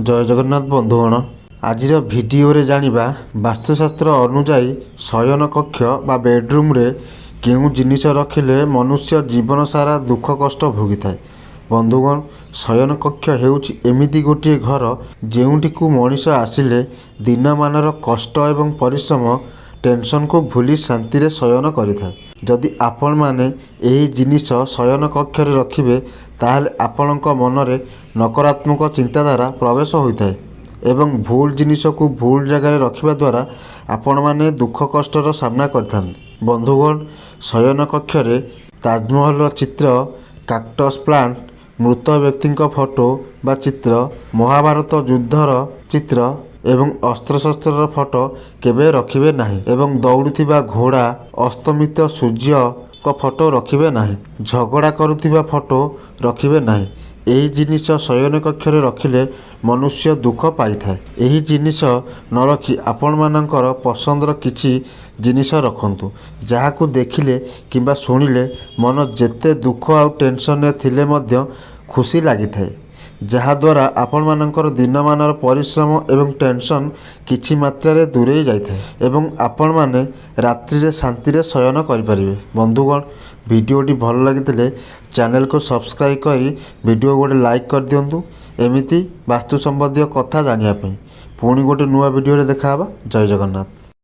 जय जगन्नाथ बंधुगण आज भिडियो जानिबा वास्तुशास्त्र अनुजाई शयन कक्ष बा बेडरूम रे केउ जिनिस रखिले मनुष्य जीवन सारा दुख कष्ट भोगी थाए। बंधुगण शयन कक्ष हेउछि एमिति गोटे घर जेउठी को मनीष आसिले दिन मानर कष्ट एवं परिश्रम टेंशन को भूली शांति रे शयन करिथाए। जदि आपण माने एही जिनिस शयन कक्ष रे रखिबे ताहले आपणक मनरे नकारात्मक चिंताधारा प्रवेश होइथाए एवं भूल जिनिस को भूल जगह रखिबा द्वारा आपण माने दुख कष्टर सामना करथांती। बंधुगण शयन कक्ष रे ताजमहल चित्र, काक्टस प्लांट, मृत व्यक्ति फोटो बा चित्र, महाभारत युद्धर चित्र एवं अस्त्रशस्त्र फोटो केबे रखिबे नाही एवं दौड़ुथिबा घोड़ा, अस्तमित सूर्य को फोटो रखिबे नाही, झगड़ा करुथिबा फोटो रखिबे नाही। एही जिनिस शयन कक्ष रे रखिले मनुष्य दुख पाई थाए। एही जिनिस न रखी आपण मानकर पसंदर किछि जिनिस रखंतु जाहाकू देखिले किंबा सुनिले मन जेते दुख आ टेंशन रे थिले मध्य खुशी लागि थाए, जहा द्वारा आपण मानकर दिन मानर परिश्रम एवं टेंशन किछि मात्रा रे दूरे जाय थाए एवं आपण माने रात्रि रे शांति रे शयन करि परिबे। बंधुगण वीडियोटी भल लागितिले चैनल को सब्सक्राइब करी वीडियो गोटे लाइक कर दियंतु। एमिति वास्तु संबंधी कथा जानिया पई पुणी गोटे नुआ वीडियो रे देखा हबा। जय जगन्नाथ।